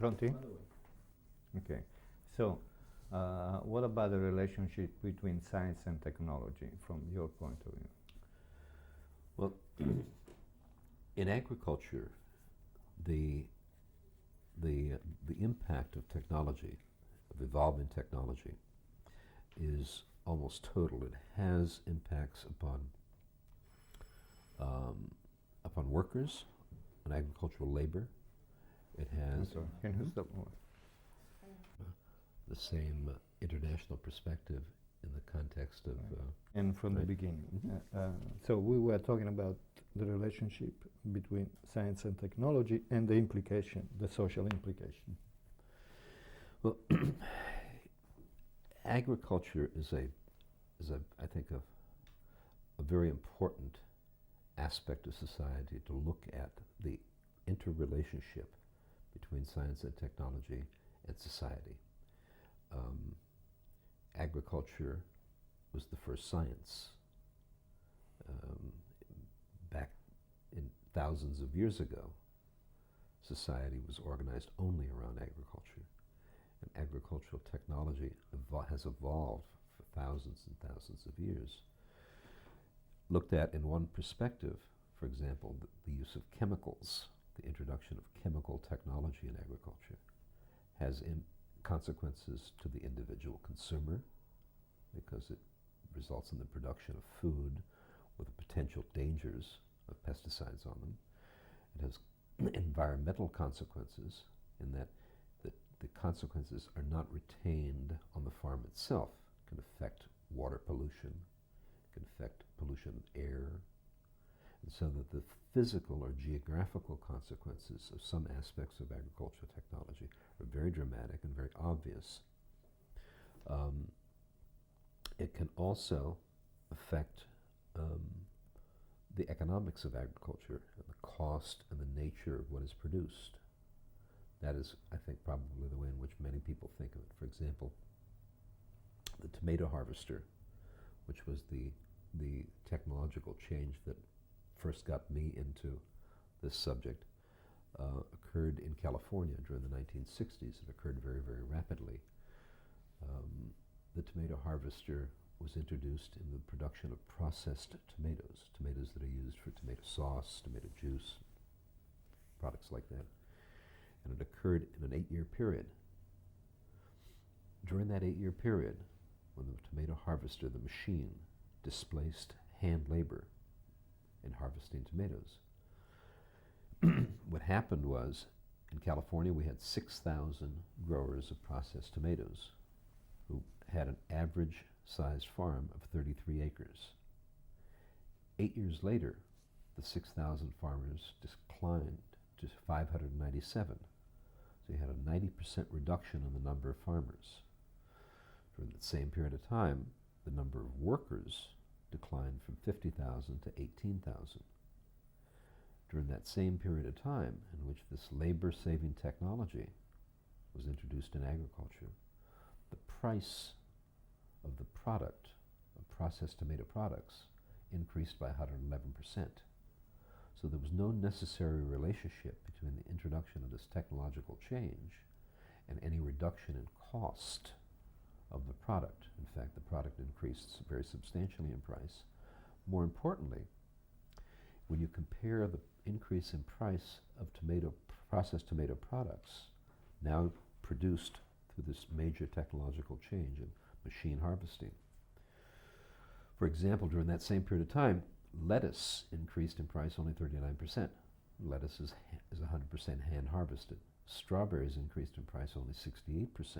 Pronti? Okay. So, what about the relationship between science and technology from your point of view? Well, in agriculture, the impact of technology, of evolving technology, is almost total. It has impacts upon workers, on agricultural labor. It has Can you stop more? the same international perspective in the context of. And from the beginning. So we were talking about the relationship between science and technology and the implication, the social implication. Well, agriculture is I think a very important aspect of society to look at the interrelationship between science and technology and society. Agriculture was the first science. Back in thousands of years ago, society was organized only around agriculture. And agricultural technology has evolved for thousands and thousands of years. Looked at in one perspective, for example, the use of chemicals, the introduction of chemical technology in agriculture, has consequences to the individual consumer because it results in the production of food with the potential dangers of pesticides on them. It has environmental consequences in that the consequences are not retained on the farm itself. It can affect water pollution, it can affect pollution of air, and so that the physical or geographical consequences of some aspects of agricultural technology are very dramatic and very obvious. It can also affect the economics of agriculture, and the cost and the nature of what is produced. That is, I think, probably the way in which many people think of it. For example, the tomato harvester, which was the technological change that first got me into this subject, occurred in California during the 1960s. It occurred very, very rapidly. The tomato harvester was introduced in the production of processed tomatoes, tomatoes that are used for tomato sauce, tomato juice, products like that. And it occurred in an 8-year period. During that 8-year period, when the tomato harvester, the machine, displaced hand labor in harvesting tomatoes, what happened was, in California we had 6,000 growers of processed tomatoes who had an average sized farm of 33 acres. 8 years later, the 6,000 farmers declined to 597. So you had a 90% reduction in the number of farmers. During that same period of time, the number of workers declined from 50,000 to 18,000. During that same period of time in which this labor-saving technology was introduced in agriculture, the price of the product, of processed tomato products, increased by 111%. So there was no necessary relationship between the introduction of this technological change and any reduction in cost of the product. In fact, the product increased very substantially in price. More importantly, when you compare the increase in price of processed tomato products, now produced through this major technological change in machine harvesting. For example, during that same period of time, lettuce increased in price only 39%. Lettuce is 100% hand harvested. Strawberries increased in price only 68%.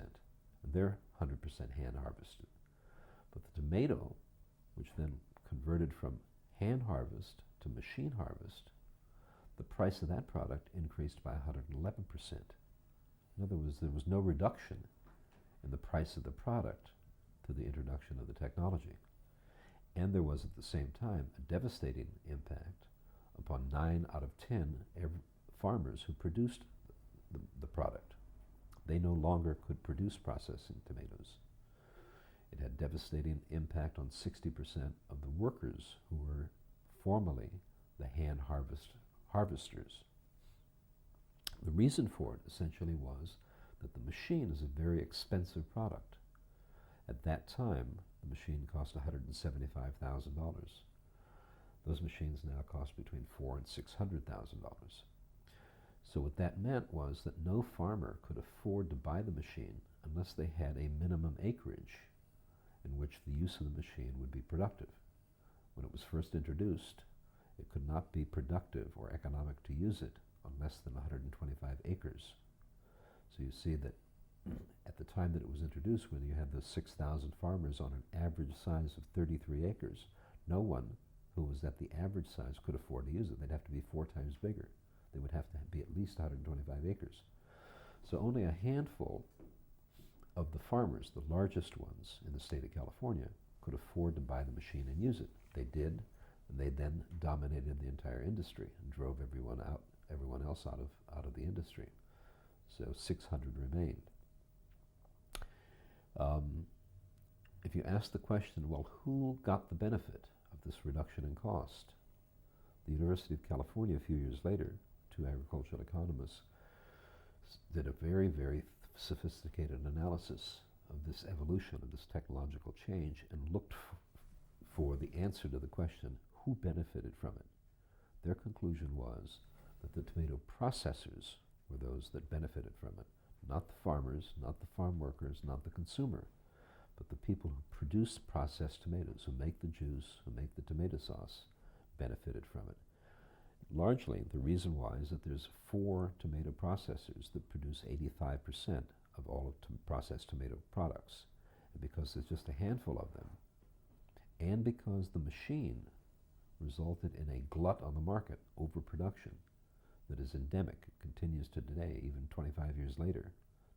They're 100% hand harvested. But the tomato, which then converted from hand harvest to machine harvest, the price of that product increased by 111%. In other words, there was no reduction in the price of the product to the introduction of the technology. And there was, at the same time, a devastating impact upon 9 out of 10 farmers who produced the product. They no longer could produce processing tomatoes. It had devastating impact on 60% of the workers who were formerly the hand harvesters. The reason for it essentially was that the machine is a very expensive product. At that time, the machine cost $175,000. Those machines now cost between $400,000 and $600,000. So what that meant was that no farmer could afford to buy the machine unless they had a minimum acreage in which the use of the machine would be productive. When it was first introduced, it could not be productive or economic to use it on less than 125 acres. So you see that at the time that it was introduced, when you had those 6,000 farmers on an average size of 33 acres, no one who was at the average size could afford to use it. They'd have to be 4 times bigger. They would have to be at least 125 acres. So only a handful of the farmers, the largest ones in the state of California, could afford to buy the machine and use it. They did, and they then dominated the entire industry and drove everyone else out of the industry. So 600 remained. If you ask the question, well, who got the benefit of this reduction in cost? The University of California, a few years later, 2 agricultural economists did a very, very sophisticated analysis of this evolution, of this technological change, and looked for the answer to the question, who benefited from it? Their conclusion was that the tomato processors were those that benefited from it, not the farmers, not the farm workers, not the consumer, but the people who produce processed tomatoes, who make the juice, who make the tomato sauce, benefited from it. Largely, the reason why is that there's 4 tomato processors that produce 85% of all of processed tomato products. And because there's just a handful of them, and because the machine resulted in a glut on the market, overproduction, that is endemic, it continues to today, even 25 years later.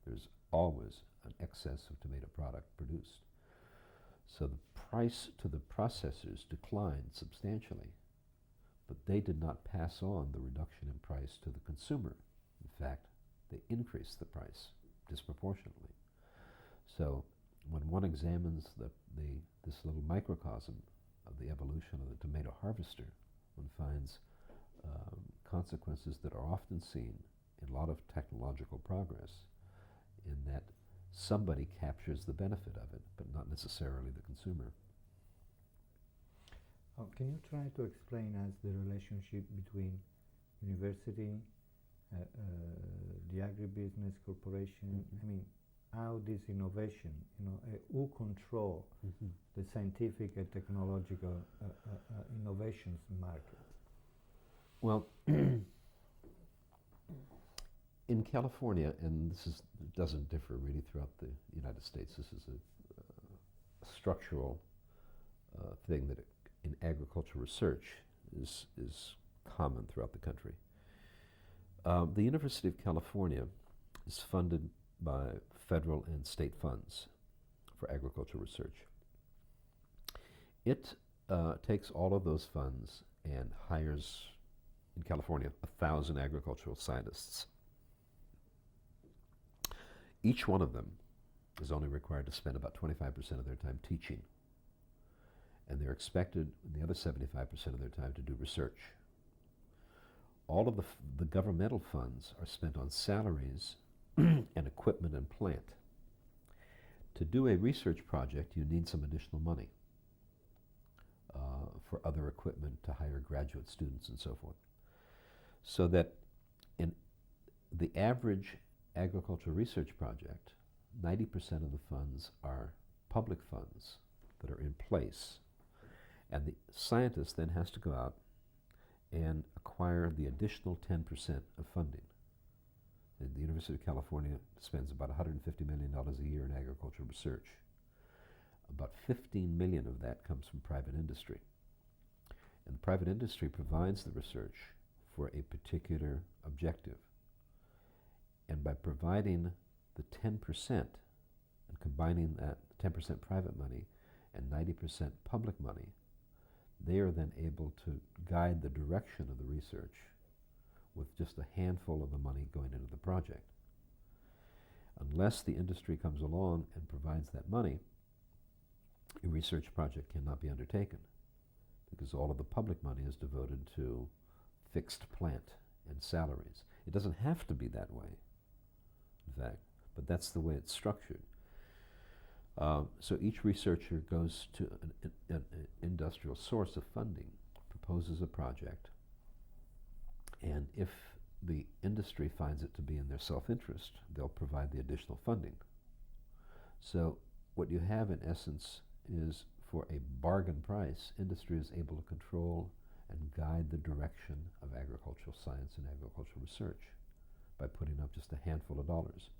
There's always an excess of tomato product produced. So the price to the processors declined substantially, but they did not pass on the reduction in price to the consumer. In fact, they increased the price disproportionately. So when one examines this little microcosm of the evolution of the tomato harvester, one finds consequences that are often seen in a lot of technological progress, in that somebody captures the benefit of it, but not necessarily the consumer. Can you try to explain us the relationship between university, the agribusiness corporation? I mean, how this innovation, who control the scientific and technological innovations market? Well, in California, and this doesn't differ really throughout the United States, this is a structural thing that in agricultural research is common throughout the country. The University of California is funded by federal and state funds for agricultural research. It takes all of those funds and hires, in California, 1,000 agricultural scientists. Each one of them is only required to spend about 25% of their time teaching, and they're expected, the other 75% of their time, to do research. All of the governmental funds are spent on salaries and equipment and plant. To do a research project, you need some additional money for other equipment, to hire graduate students and so forth. So that in the average agricultural research project, 90% of the funds are public funds that are in place. And the scientist then has to go out and acquire the additional 10% of funding. And the University of California spends about $150 million a year in agricultural research. About 15 million of that comes from private industry. And the private industry provides the research for a particular objective. And by providing the 10% and combining that 10% private money and 90% public money, they are then able to guide the direction of the research with just a handful of the money going into the project. Unless the industry comes along and provides that money, a research project cannot be undertaken, because all of the public money is devoted to fixed plant and salaries. It doesn't have to be that way, in fact, but that's the way it's structured. So each researcher goes to an industrial source of funding, proposes a project, and if the industry finds it to be in their self-interest, they'll provide the additional funding. So what you have in essence is, for a bargain price, industry is able to control and guide the direction of agricultural science and agricultural research by putting up just a handful of dollars.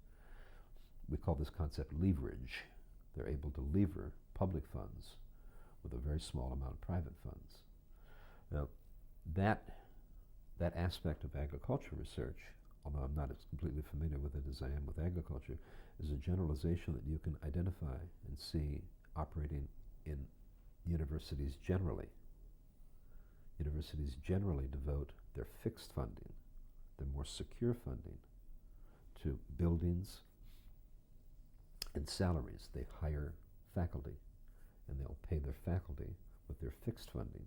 We call this concept leverage. They're able to lever public funds with a very small amount of private funds. Now, that aspect of agricultural research, although I'm not as completely familiar with it as I am with agriculture, is a generalization that you can identify and see operating in universities generally. Universities generally devote their fixed funding, their more secure funding, to buildings and salaries. They hire faculty, and they'll pay their faculty with their fixed funding.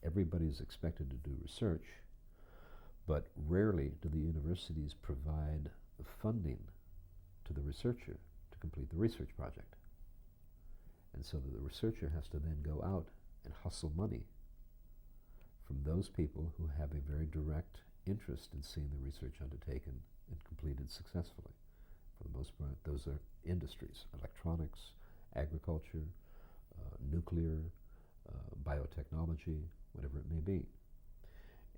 Everybody is expected to do research, but rarely do the universities provide the funding to the researcher to complete the research project. And so the researcher has to then go out and hustle money from those people who have a very direct interest in seeing the research undertaken and completed successfully. For the most part, those are industries: electronics, agriculture, nuclear, biotechnology, whatever it may be.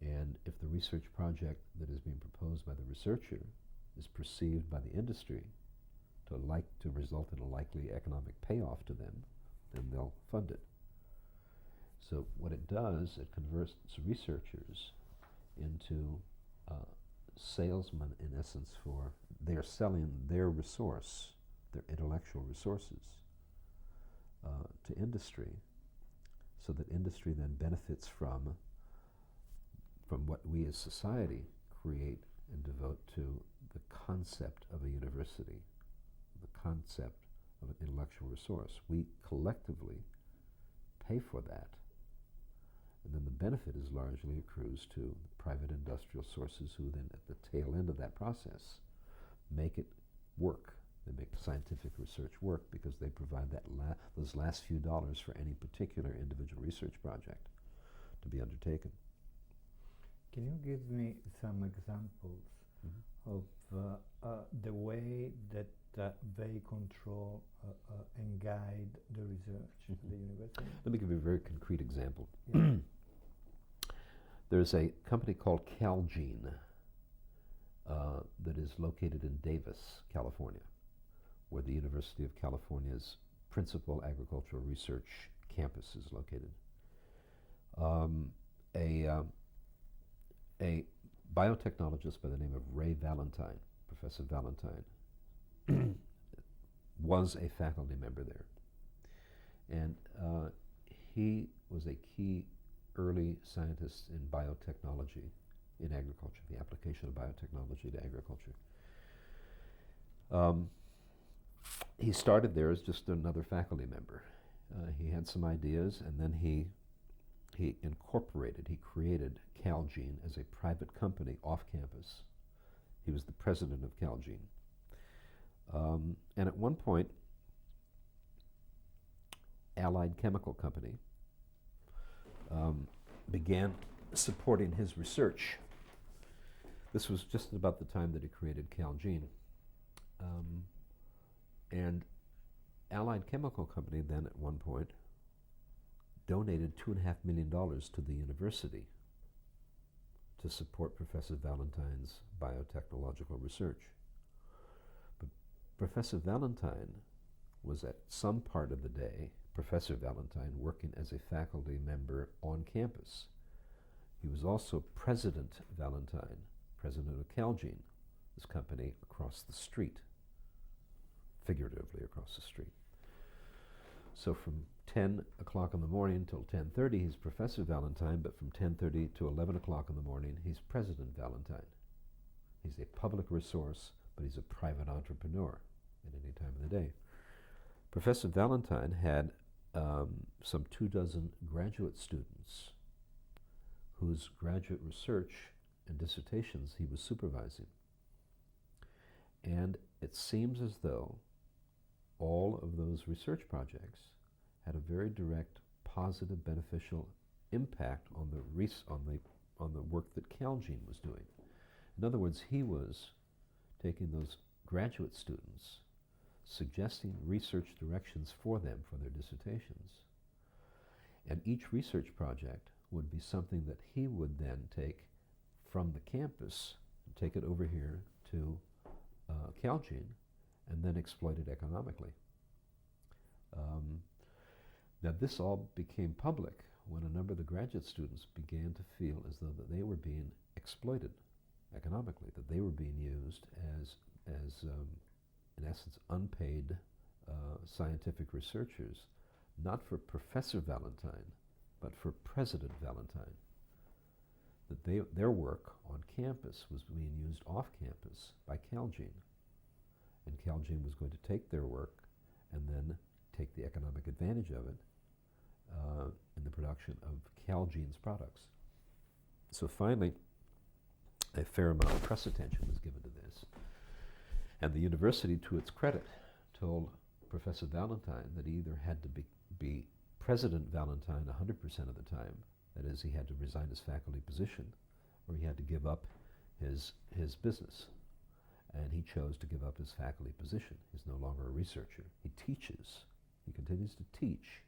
And if the research project that is being proposed by the researcher is perceived by the industry to result in a likely economic payoff to them, then they'll fund it. So what it does, it converts researchers into salesmen, in essence, for they're selling their resource, their intellectual resources, to industry, so that industry then benefits from what we as society create and devote to the concept of a university, the concept of an intellectual resource. We collectively pay for that, and then the benefit is largely accrues to private industrial sources, who then at the tail end of that process make it work. They make scientific research work because they provide those last few dollars for any particular individual research project to be undertaken. Can you give me some examples of the way that they control and guide the research at the university? Let me give you a very concrete example. Yeah. There's a company called Calgene that is located in Davis, California, where the University of California's principal agricultural research campus is located. A biotechnologist by the name of Ray Valentine, Professor Valentine, was a faculty member there. And he was a key early scientist in biotechnology in agriculture, the application of biotechnology to agriculture. He started there as just another faculty member. He had some ideas, and then he created Calgene as a private company off campus. He was the president of Calgene. And at one point, Allied Chemical Company began supporting his research. This was just about the time that he created Calgene. And Allied Chemical Company then at one point donated $2.5 million to the university to support Professor Valentine's biotechnological research. But Professor Valentine was at some part of the day, Professor Valentine, working as a faculty member on campus. He was also President Valentine, president of Calgene, this company across the street, figuratively across the street. So from 10 o'clock in the morning till 10:30, he's Professor Valentine, but from 10:30 to 11 o'clock in the morning, he's President Valentine. He's a public resource, but he's a private entrepreneur at any time of the day. Professor Valentine had some 24 graduate students whose graduate research and dissertations he was supervising. And it seems as though all of those research projects had a very direct, positive, beneficial impact on the work that Calgene was doing. In other words, he was taking those graduate students, suggesting research directions for them for their dissertations. And each research project would be something that he would then take from the campus, take it over here to Calgene, and then exploit it economically. Now this all became public when a number of the graduate students began to feel as though that they were being exploited economically, that they were being used as in essence, unpaid scientific researchers, not for Professor Valentine, but for President Valentine. That their work on campus was being used off campus by Calgene. And Calgene was going to take their work and then take the economic advantage of it in the production of Calgene's products. So finally, a fair amount of press attention was given to this. And the university, to its credit, told Professor Valentine that he either had to be President Valentine 100% of the time, that is, he had to resign his faculty position, or he had to give up his business. And he chose to give up his faculty position. He's no longer a researcher. He teaches. He continues to teach,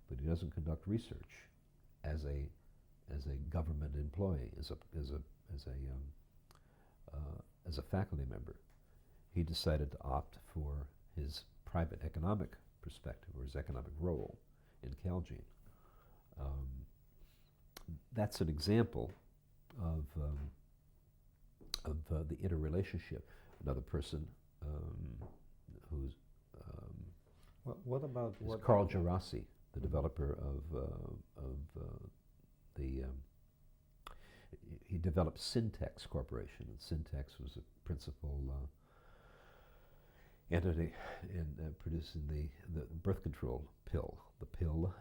but he doesn't conduct research as a government employee, as a faculty member. He decided to opt for his private economic perspective, or his economic role in Calgene. That's an example of the interrelationship. Another person who's what about is Carl Gerasi, the developer he developed Syntex Corporation, and Syntex was a principal entity in producing the birth control pill. The pill,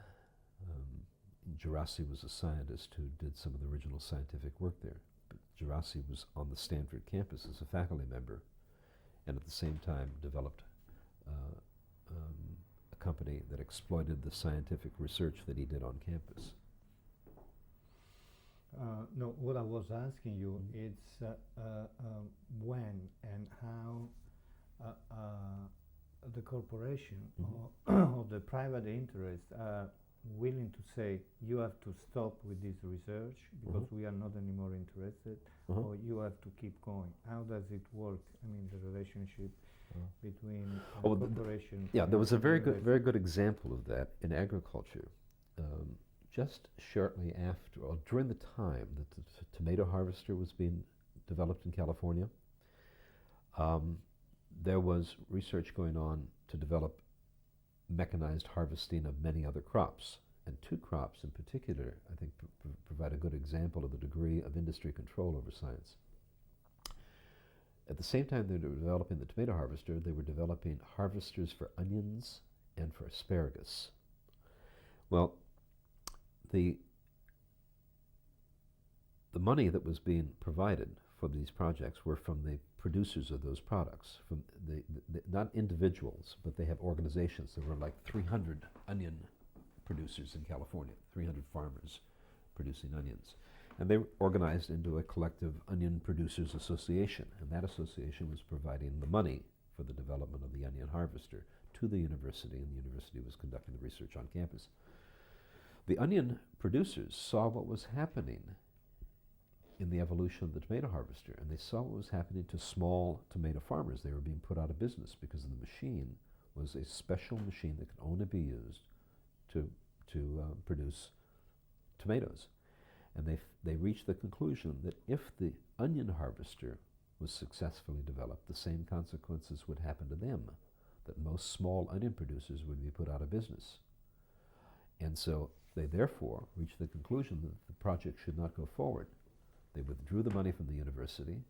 Gerasi was a scientist who did some of the original scientific work there. But Gerasi was on the Stanford campus as a faculty member, and at the same time developed a company that exploited the scientific research that he did on campus. No, what I was asking you is when and how the corporation or the private interest are willing to say you have to stop with this research because we are not anymore interested, or you have to keep going. How does it work? I mean, the relationship between the corporation. Yeah, there was a very good example of that in agriculture. Just shortly after, or during the time that the tomato harvester was being developed in California, there was research going on to develop mechanized harvesting of many other crops. And two crops in particular, I think, provide a good example of the degree of industry control over science. At the same time they were developing the tomato harvester, they were developing harvesters for onions and for asparagus. Well, the money that was being provided for these projects were from the producers of those products, from the not individuals, but they have organizations. There were like 300 onion producers in California, 300 farmers producing onions. And they were organized into a collective onion producers association, and that association was providing the money for the development of the onion harvester to the university, and the university was conducting the research on campus. The onion producers saw what was happening in the evolution of the tomato harvester, and they saw what was happening to small tomato farmers. They were being put out of business because the machine was a special machine that could only be used to produce tomatoes. And they reached the conclusion that if the onion harvester was successfully developed, the same consequences would happen to them, that most small onion producers would be put out of business. And so they therefore reached the conclusion that the project should not go forward. They withdrew the money from the university,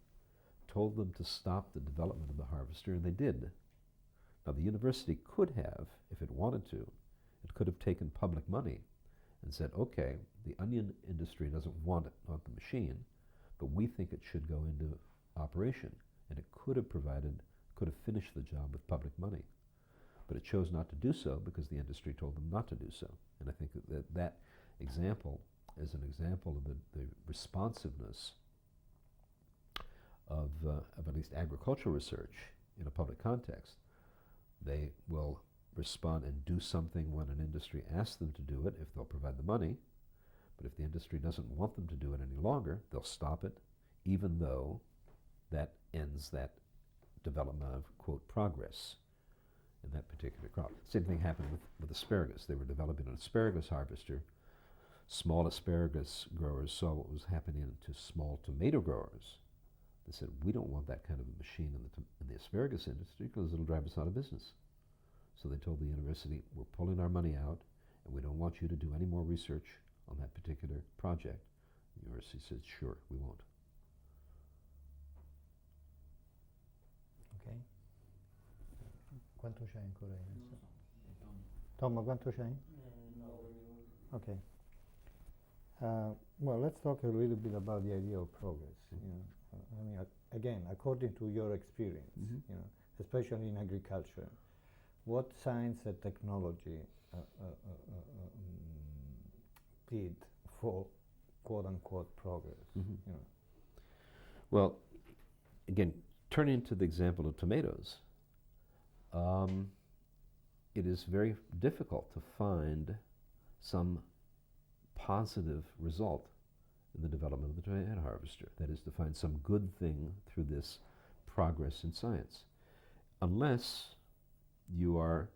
told them to stop the development of the harvester, and they did. Now the university could have, if it wanted to, it could have taken public money and said, okay, the onion industry doesn't want the machine, but we think it should go into operation, and it could have finished the job with public money. But it chose not to do so because the industry told them not to do so. And I think that example is an example of the responsiveness of at least agricultural research in a public context. They will respond and do something when an industry asks them to do it if they'll provide the money. But if the industry doesn't want them to do it any longer, they'll stop it, even though that ends that development of, quote, progress in that particular crop. Same thing happened with asparagus. They were developing an asparagus harvester. Small asparagus growers saw what was happening to small tomato growers. They said, we don't want that kind of a machine in the asparagus industry because it'll drive us out of business. So they told the university, we're pulling our money out and we don't want you to do any more research on that particular project. The university said, sure, we won't. Ok. Quanto c'hai ancora adesso? Tom, quanto c'hai? Okay. Well, let's talk a little bit about the idea of progress. You know, I mean, again, according to your experience, you know, especially in agriculture, what science and technology did for quote-unquote progress? You know? Well, again, turning to the example of tomatoes, it is very difficult to find some positive result in the development of the tomato harvester. That is, to find some good thing through this progress in science. Unless you are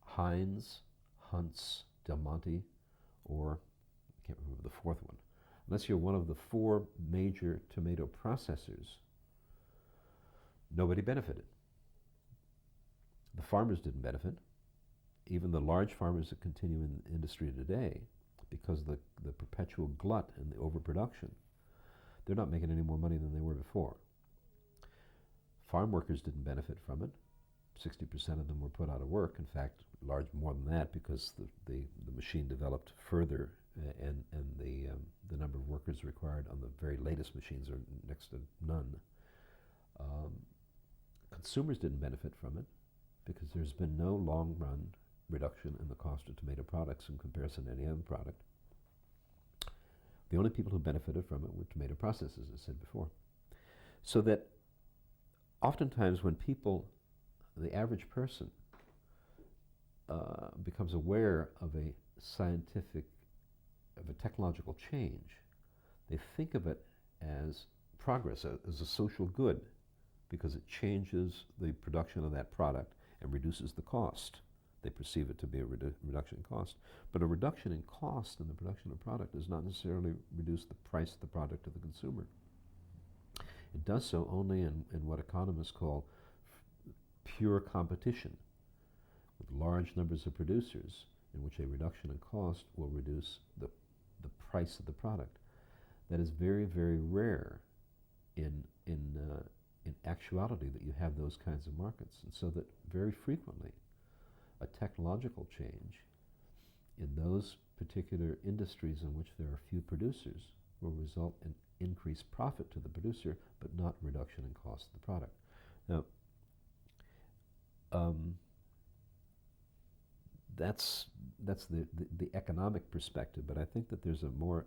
Heinz, Hunts, Del Monte, or I can't remember the fourth one. Unless you're one of the four major tomato processors, nobody benefited. The farmers didn't benefit. Even the large farmers that continue in the industry today, because of the perpetual glut and the overproduction, they're not making any more money than they were before. Farm workers didn't benefit from it. 60% of them were put out of work. In fact, more than that, because the machine developed further, and the number of workers required on the very latest machines are next to none. Consumers didn't benefit from it because there's been no long-run reduction in the cost of tomato products in comparison to any other product. The only people who benefited from it were tomato processors, as I said before. So that oftentimes when people, the average person, becomes aware of a technological change, they think of it as progress, as a social good, because it changes the production of that product and reduces the cost. They perceive it to be a reduction in cost. But a reduction in cost in the production of product does not necessarily reduce the price of the product to the consumer. It does so only in what economists call pure competition, with large numbers of producers, in which a reduction in cost will reduce the price of the product. That is very, very rare in actuality, that you have those kinds of markets. And so that very frequently a technological change in those particular industries in which there are few producers will result in increased profit to the producer, but not reduction in cost of the product. Now, that's the economic perspective, but I think that there's a more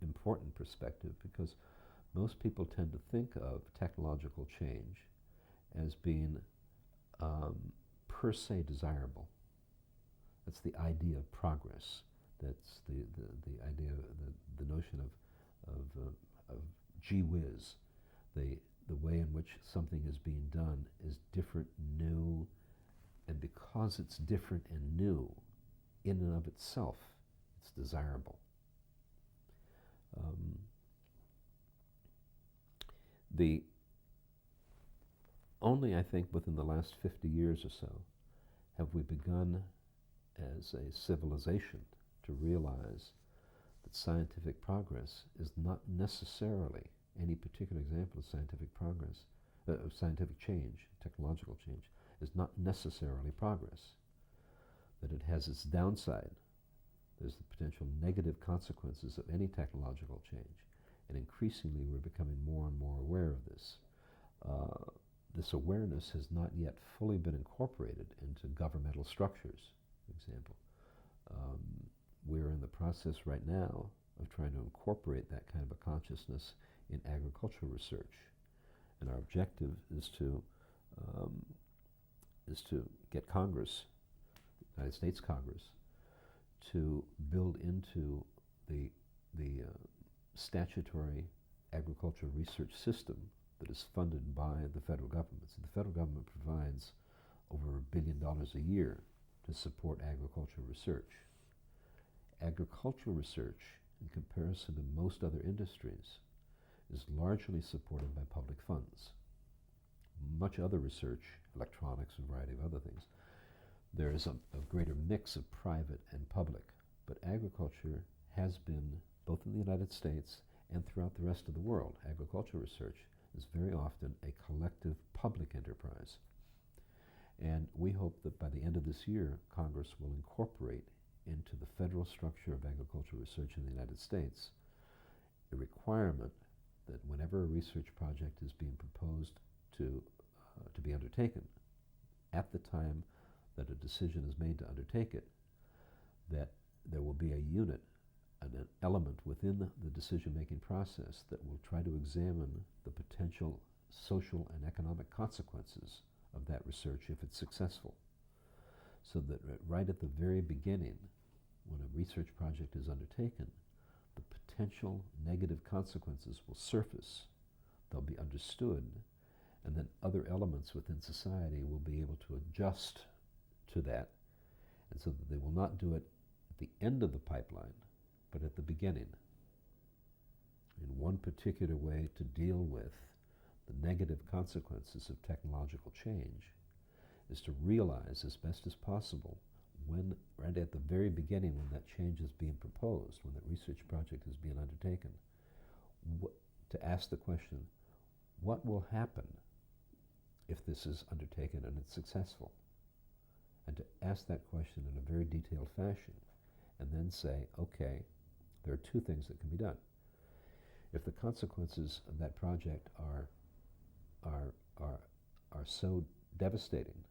important perspective, because most people tend to think of technological change as being per se desirable. That's the idea of progress. That's the idea, the notion of gee whiz. The way in which something is being done is different, new, and because it's different and new, in and of itself, it's desirable. Only, I think, within the last 50 years or so, have we begun as a civilization to realize that scientific progress is not necessarily any particular example of scientific progress, of scientific change, technological change, is not necessarily progress, that it has its downside. There's the potential negative consequences of any technological change, And increasingly we're becoming more and more aware of this. This awareness has not yet fully been incorporated into governmental structures, for example. We're in the process right now of trying to incorporate that kind of a consciousness in agricultural research. And our objective is to get Congress, United States Congress, to build into the statutory agricultural research system that is funded by the federal government. So the federal government provides over $1 billion a year to support agricultural research. Agricultural research, in comparison to most other industries, is largely supported by public funds. Much other research, electronics, and a variety of other things, there is a greater mix of private and public. But agriculture has been, both in the United States and throughout the rest of the world, agricultural research is very often a collective public enterprise. And we hope that by the end of this year, Congress will incorporate into the federal structure of agricultural research in the United States a requirement that whenever a research project is being proposed to be undertaken, at the time that a decision is made to undertake it, that there will be a unit, an element within the decision-making process that will try to examine the potential social and economic consequences of that research if it's successful. So that right at the very beginning, when a research project is undertaken, the potential negative consequences will surface, they'll be understood, and then other elements within society will be able to adjust to that, and so that they will not do it at the end of the pipeline, but at the beginning. In one particular way to deal with the negative consequences of technological change is to realize as best as possible when, right at the very beginning, when that change is being proposed, when that research project is being undertaken, to ask the question, what will happen if this is undertaken and it's successful? And to ask that question in a very detailed fashion, and then say, okay, there are two things that can be done. If the consequences of that project are so devastating,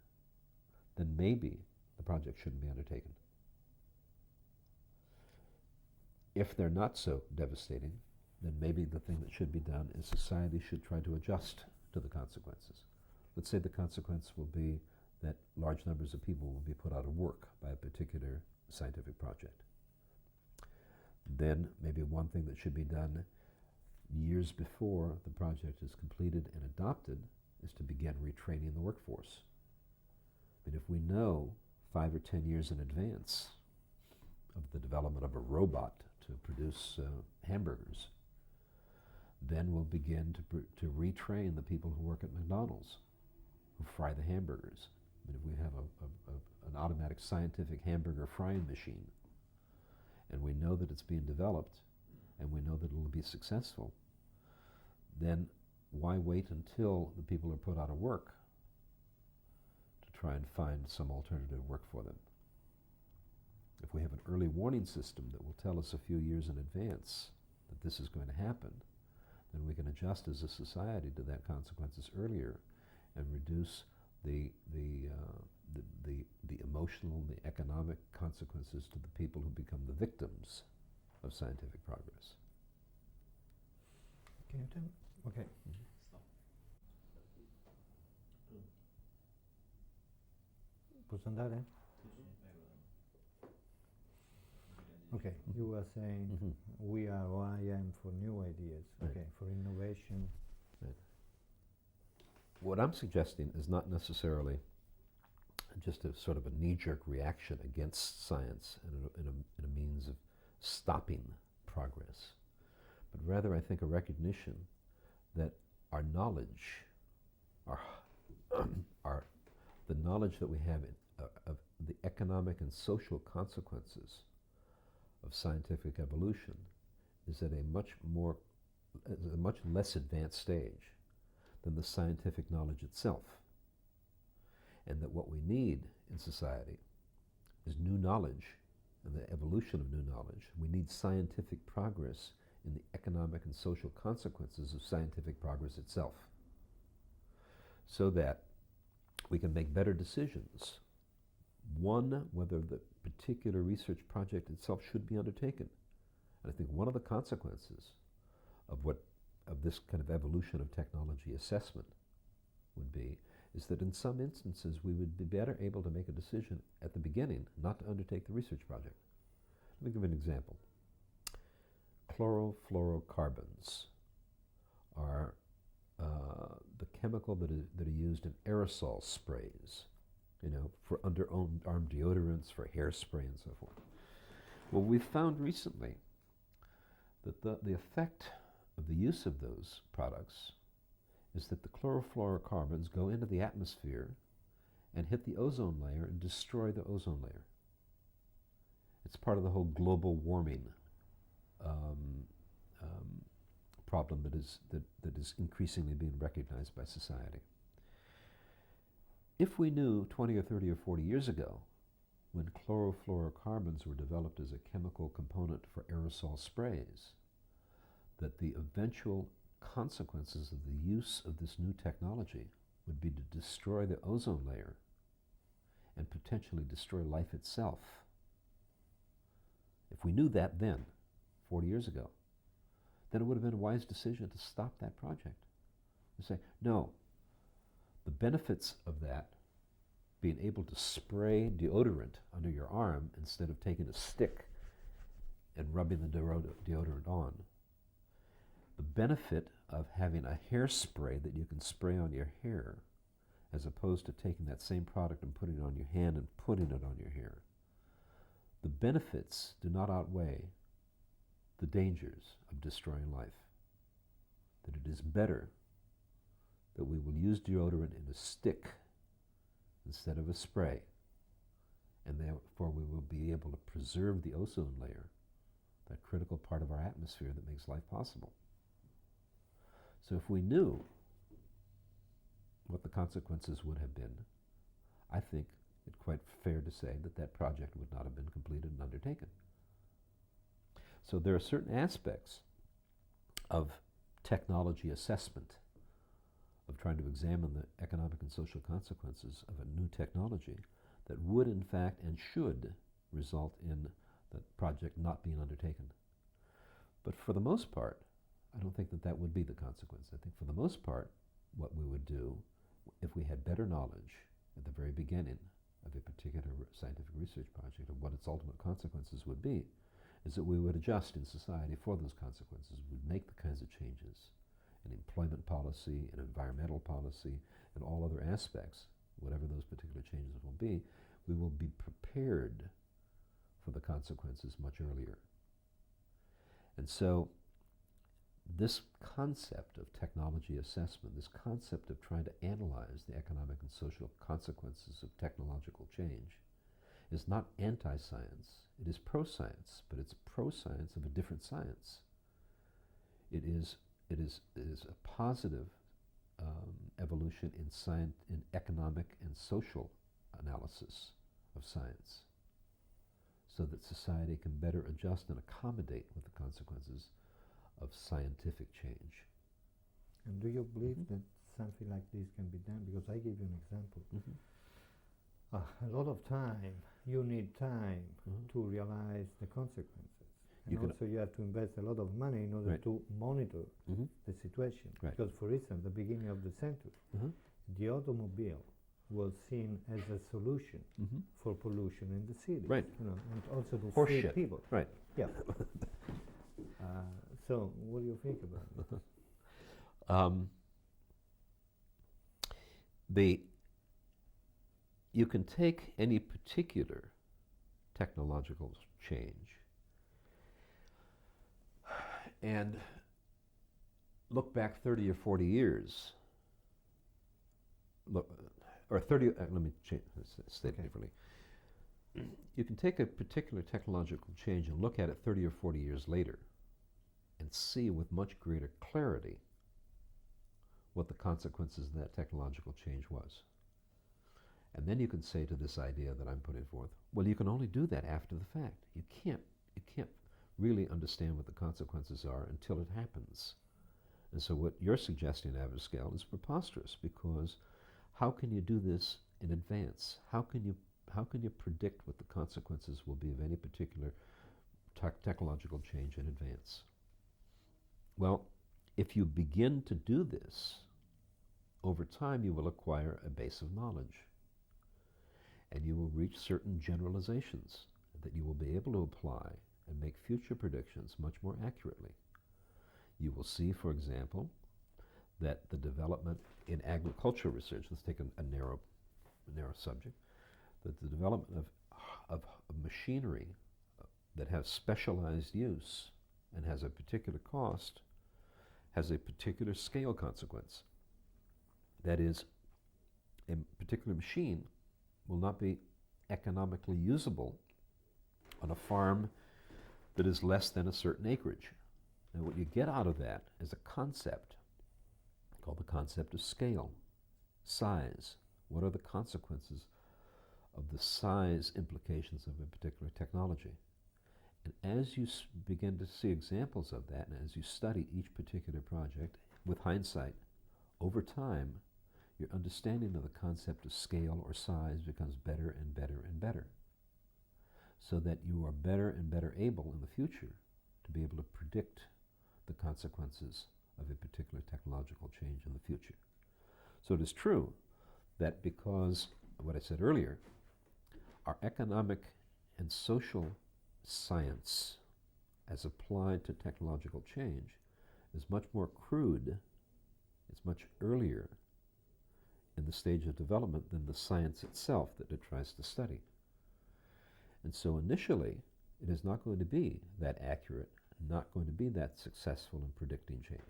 then maybe the project shouldn't be undertaken. If they're not so devastating, then maybe the thing that should be done is society should try to adjust to the consequences. Let's say the consequence will be that large numbers of people will be put out of work by a particular scientific project. Then maybe one thing that should be done years before the project is completed and adopted is to begin retraining the workforce. But if we know 5 or 10 years in advance of the development of a robot to produce hamburgers, then we'll begin to retrain the people who work at McDonald's, who fry the hamburgers. But if we have an automatic scientific hamburger frying machine, and we know that it's being developed, and we know that it will be successful, then why wait until the people are put out of work to try and find some alternative work for them? If we have an early warning system that will tell us a few years in advance that this is going to happen, then we can adjust as a society to that consequences earlier and reduce the emotional, the economic consequences to the people who become the victims of scientific progress. Can you tell me? Okay. Posso andare? Okay, you were saying we are OIM for new ideas, okay, for innovation. Right. What I'm suggesting is not necessarily just a sort of a knee-jerk reaction against science and a means of stopping progress, but rather I think a recognition that our knowledge, the knowledge that we have of the economic and social consequences of scientific evolution is at a much less advanced stage than the scientific knowledge itself. And that what we need in society is new knowledge and the evolution of new knowledge. We need scientific progress in the economic and social consequences of scientific progress itself, so that we can make better decisions. One, whether the particular research project itself should be undertaken. And I think one of the consequences of this kind of evolution of technology assessment would be is that in some instances we would be better able to make a decision at the beginning not to undertake the research project. Let me give an example. Chlorofluorocarbons are the chemical that are used in aerosol sprays, for underarm deodorants, for hairspray, and so forth. Well, we've found recently that the effect of the use of those products is that the chlorofluorocarbons go into the atmosphere and hit the ozone layer and destroy the ozone layer. It's part of the whole global warming problem that is increasingly being recognized by society. If we knew 20 or 30 or 40 years ago, when chlorofluorocarbons were developed as a chemical component for aerosol sprays, that the eventual consequences of the use of this new technology would be to destroy the ozone layer and potentially destroy life itself. If we knew that then, 40 years ago, then it would have been a wise decision to stop that project. To say, no, the benefits of that, being able to spray deodorant under your arm instead of taking a stick and rubbing the deodorant on, the benefit of having a hairspray that you can spray on your hair, as opposed to taking that same product and putting it on your hand and putting it on your hair, the benefits do not outweigh the dangers of destroying life. That it is better that we will use deodorant in a stick instead of a spray, and therefore we will be able to preserve the ozone layer, that critical part of our atmosphere that makes life possible. So if we knew what the consequences would have been, I think it's quite fair to say that that project would not have been completed and undertaken. So there are certain aspects of technology assessment, of trying to examine the economic and social consequences of a new technology, that would in fact and should result in the project not being undertaken. But for the most part, I don't think that would be the consequence. I think for the most part, what we would do, if we had better knowledge at the very beginning of a particular scientific research project of what its ultimate consequences would be, is that we would adjust in society for those consequences. We'd make the kinds of changes in employment policy, in environmental policy, and all other aspects, whatever those particular changes will be, we will be prepared for the consequences much earlier. And so this concept of technology assessment, this concept of trying to analyze the economic and social consequences of technological change, is not anti-science. It is pro-science, but it's pro-science of a different science. It is a positive evolution in economic and social analysis of science, so that society can better adjust and accommodate with the consequences of scientific change. And do you believe that something like this can be done? Because I give you an example. A lot of time, you need time to realize the consequences. And also you have to invest a lot of money in order to monitor the situation. Because for instance, at the beginning of the century, the automobile was seen as a solution for pollution in the cities. And also to free people. Yeah. So what do you think about it? You can take any particular technological change and look back 30 or 40 years, let me state it differently. You can take a particular technological change and look at it 30 or 40 years later and see with much greater clarity what the consequences of that technological change was. And then you can say to this idea that I'm putting forth, well, you can only do that after the fact. You can't really understand what the consequences are until it happens. And so what you're suggesting, Abascal, is preposterous, because how can you do this in advance? How can you predict what the consequences will be of any particular technological change in advance? Well, if you begin to do this, over time you will acquire a base of knowledge, and you will reach certain generalizations that you will be able to apply and make future predictions much more accurately. You will see, for example, that the development in agricultural research, let's take a narrow subject, that the development of machinery that has specialized use and has a particular cost has a particular scale consequence. That is, a particular machine will not be economically usable on a farm that is less than a certain acreage. Now, what you get out of that is a concept called the concept of scale, size. What are the consequences of the size implications of a particular technology? And as you begin to see examples of that, and as you study each particular project with hindsight, over time, your understanding of the concept of scale or size becomes better and better and better, so that you are better and better able in the future to be able to predict the consequences of a particular technological change in the future. So it is true that because of what I said earlier, our economic and social science as applied to technological change is much more crude, it's much earlier in the stage of development than the science itself that it tries to study. And so initially, it is not going to be that accurate, not going to be that successful in predicting change.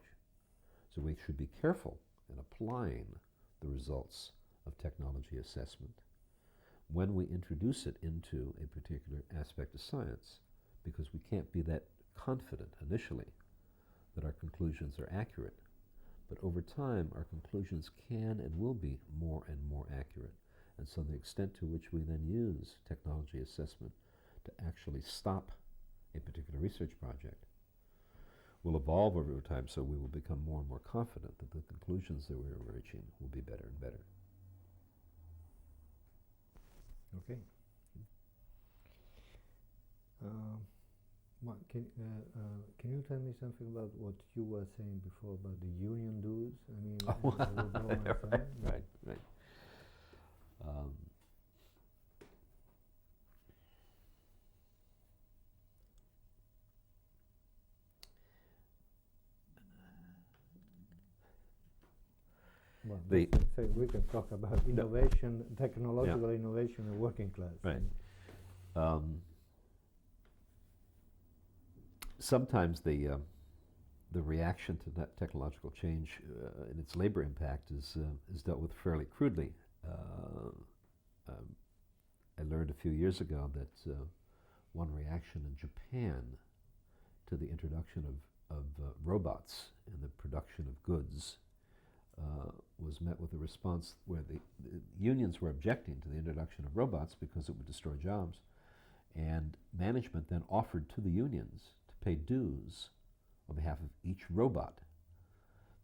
So we should be careful in applying the results of technology assessment when we introduce it into a particular aspect of science, because we can't be that confident initially that our conclusions are accurate. But over time, our conclusions can and will be more and more accurate. And so the extent to which we then use technology assessment to actually stop a particular research project will evolve over time, so we will become more and more confident that the conclusions that we're reaching will be better and better. Okay. Can you tell me something about what you were saying before about the union dues? I mean, right. Well, we can talk about innovation, technological innovation in working class. Right. Sometimes the reaction to that technological change and its labor impact is dealt with fairly crudely. I learned a few years ago that one reaction in Japan to the introduction of robots in the production of goods was met with a response where the unions were objecting to the introduction of robots because it would destroy jobs, and management then offered to the unions to pay dues on behalf of each robot,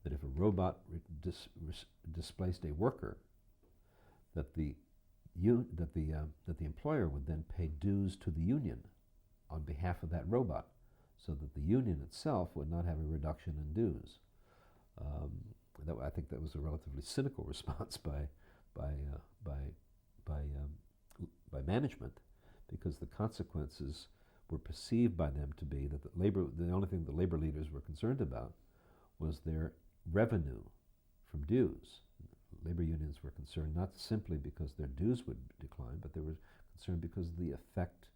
that if a robot displaced a worker, that the employer would then pay dues to the union on behalf of that robot, so that the union itself would not have a reduction in dues. I think that was a relatively cynical response by management, because the consequences were perceived by them to be that the only thing the labor leaders were concerned about was their revenue from dues. Labor unions were concerned not simply because their dues would decline, but they were concerned because of the effect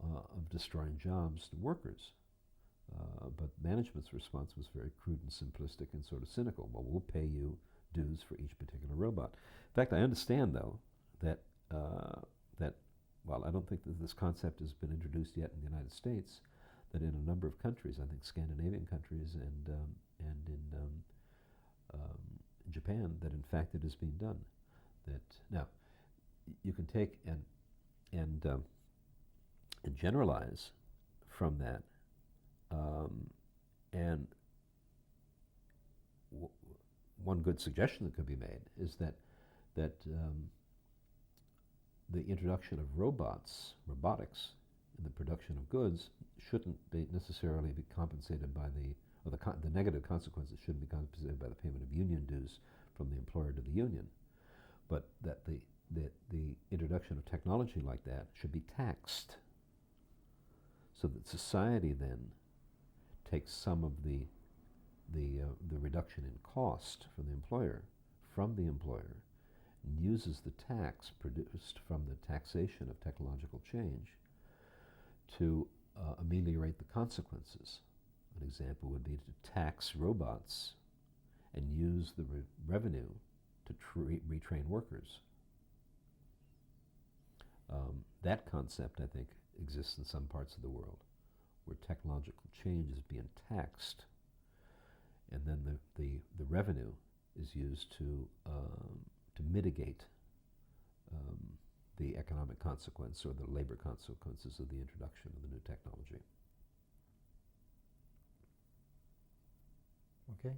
of destroying jobs to workers. But management's response was very crude and simplistic and sort of cynical. Well, we'll pay you dues for each particular robot. In fact, I understand, though, that while I don't think that this concept has been introduced yet in the United States, that in a number of countries, I think Scandinavian countries and in Japan, that in fact it is being done. That now you can take and generalize from that And one good suggestion that could be made is that the introduction of robotics, in the production of goods shouldn't be necessarily be compensated by the negative consequences shouldn't be compensated by the payment of union dues from the employer to the union, but that the introduction of technology like that should be taxed, so that society then takes some of the reduction in cost from the employer and uses the tax produced from the taxation of technological change to ameliorate the consequences. An example would be to tax robots and use the revenue to retrain workers. That concept, I think, exists in some parts of the world, where technological change is being taxed, and then the revenue is used to mitigate the economic consequence or the labor consequences of the introduction of the new technology. Okay.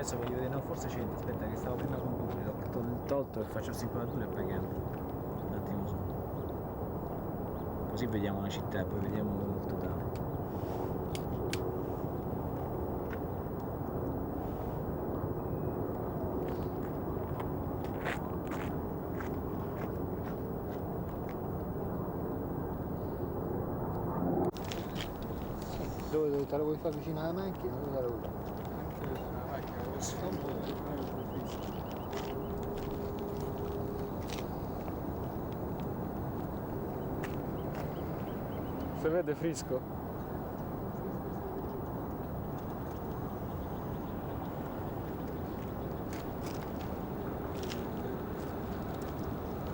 adesso voglio vedere, no forse c'entra, aspetta che stavo prima con lui, l'ho tolto e faccio l'inquadratura e poi cambio. Un attimo solo. Così vediamo la città e poi vediamo il totale. Dove te la vuoi fare vicino alla macchina? Dove te la vuoi fare? Anche la macchina così. Si vede fresco?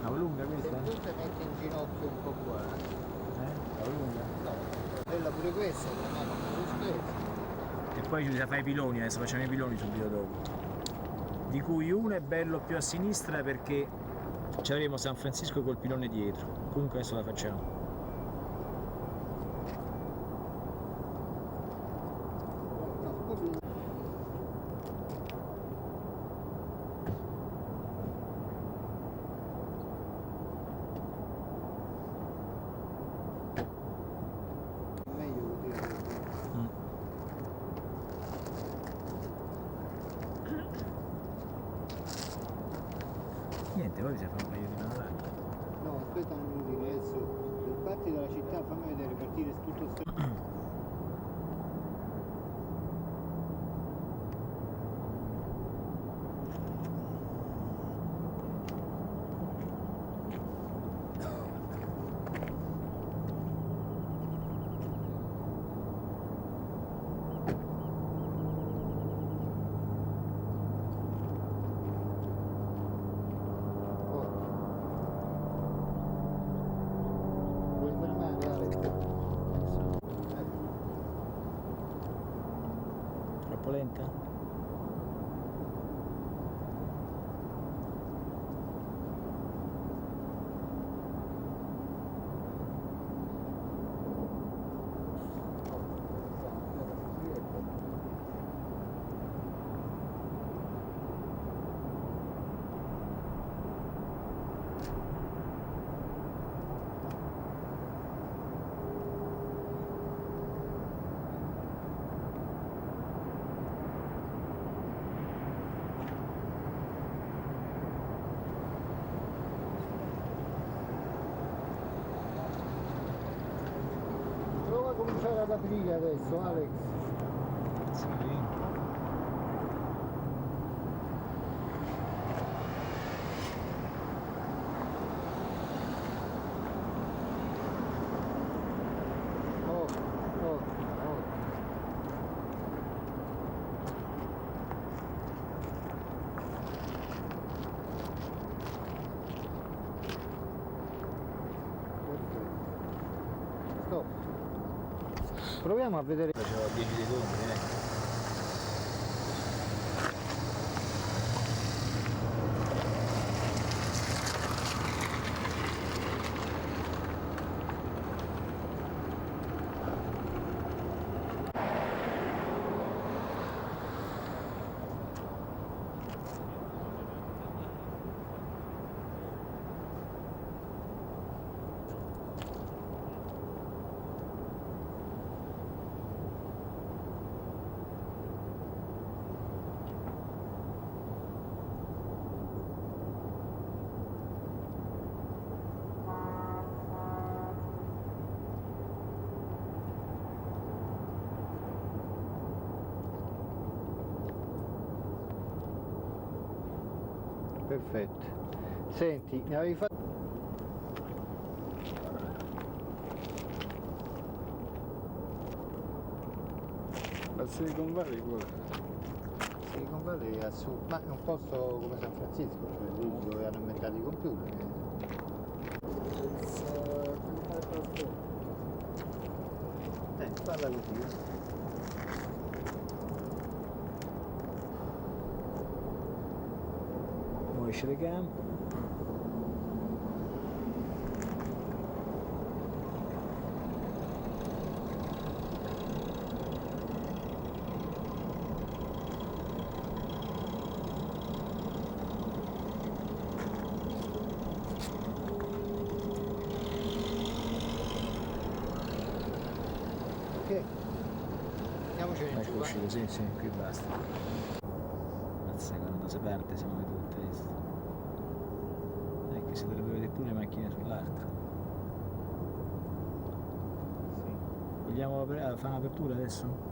La lunga questa? Se tu ti metti in ginocchio un po' qua, La lunga? no, bella pure questa, ma no, questa. E poi ci fai i piloni, adesso facciamo i piloni subito dopo. Di cui uno è bello più a sinistra perché ci avremo San Francisco col pilone dietro. Comunque adesso la facciamo. Meglio dire. Niente, poi bisogna fare un paio di panorami. No, aspetta un minuto adesso. Per parti della città fammi vedere partire tutto sto. Vuoi fermare Alex? Troppo lenta? Prova a cominciare ad aprire adesso, Alex. Sì. Oh, oh, oh. Perfetto. Stop. Proviamo a vedere. Facevo 10 secondi, Perfetto. Senti, ne avevi fatto. Ma Silicon Valley qual è? Silicon Valley è ma è un posto come San Francisco, cioè lì dove hanno inventato i computer. Parla così. Mo esce le campo. Ok. Andiamocene in giù. Ecco uscito, sì, sì, qui basta. Mazza, quando si parte siamo tutte, visto? Che si dovrebbe vedere pure le macchine sull'altro. Sì. Vogliamo fare un'apertura adesso?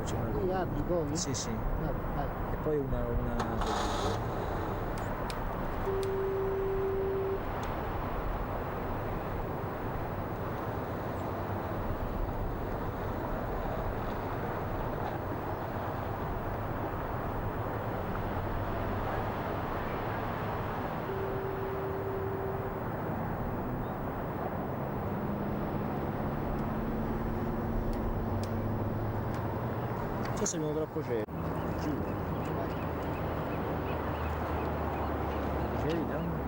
C'è una Qui apri poi? Sì, sì. Vai. E poi una... Forse abbiamo troppo cielo. Giù. Dicevi, no?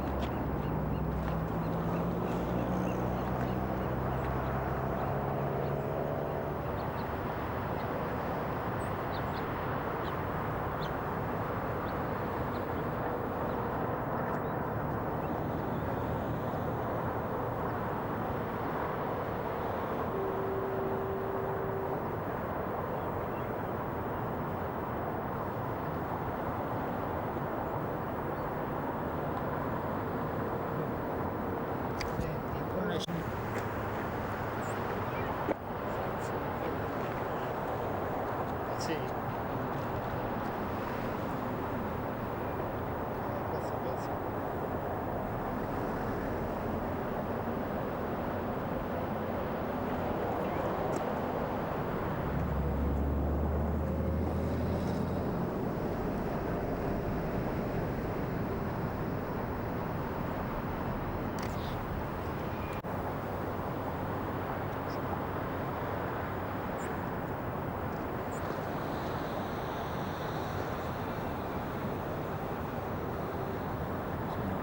Sì. Pensa.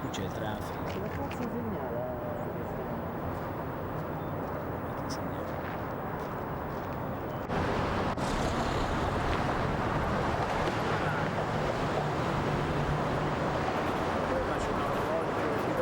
Qui c'è il traffico. Che cazzo segnala Che segnale. Poi faccio un orologio di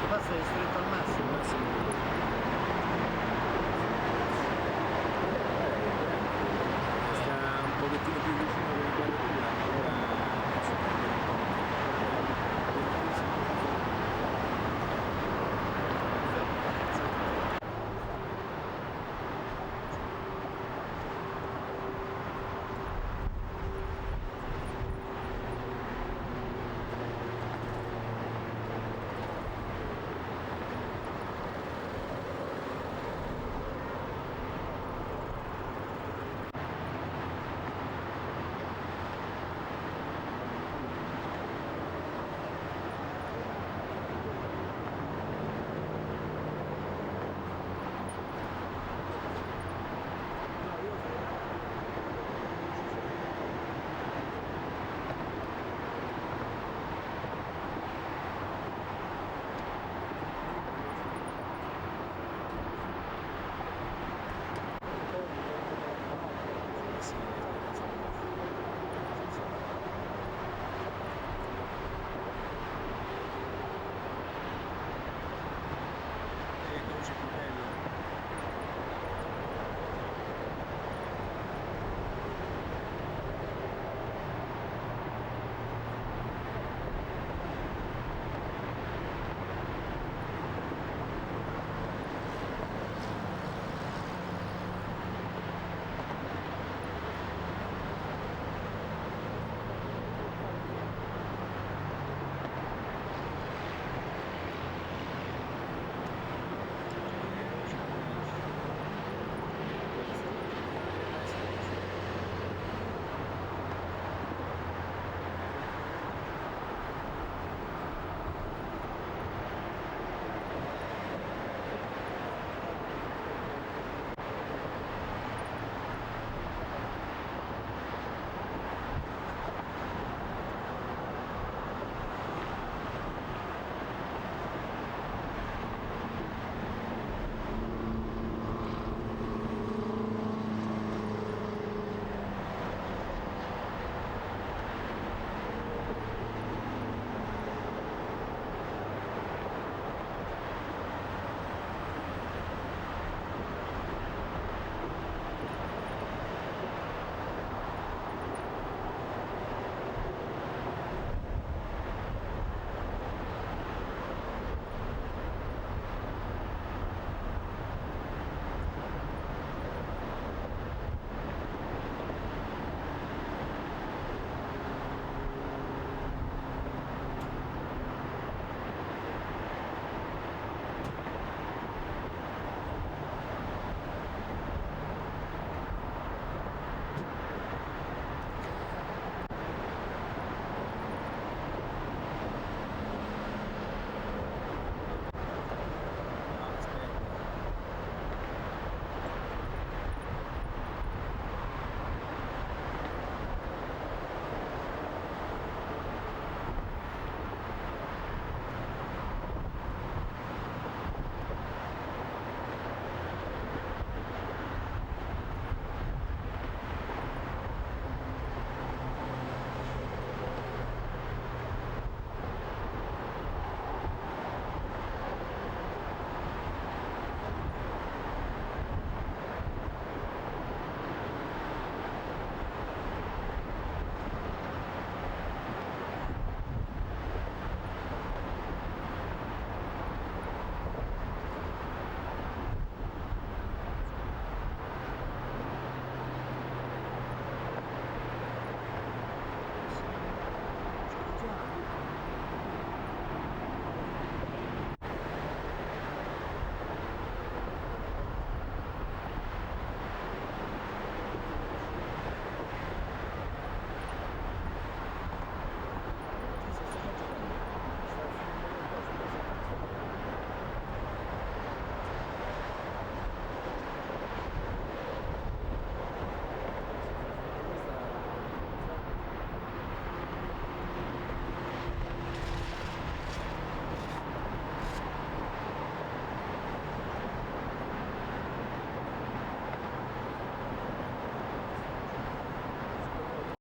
Passa ristretto al massimo.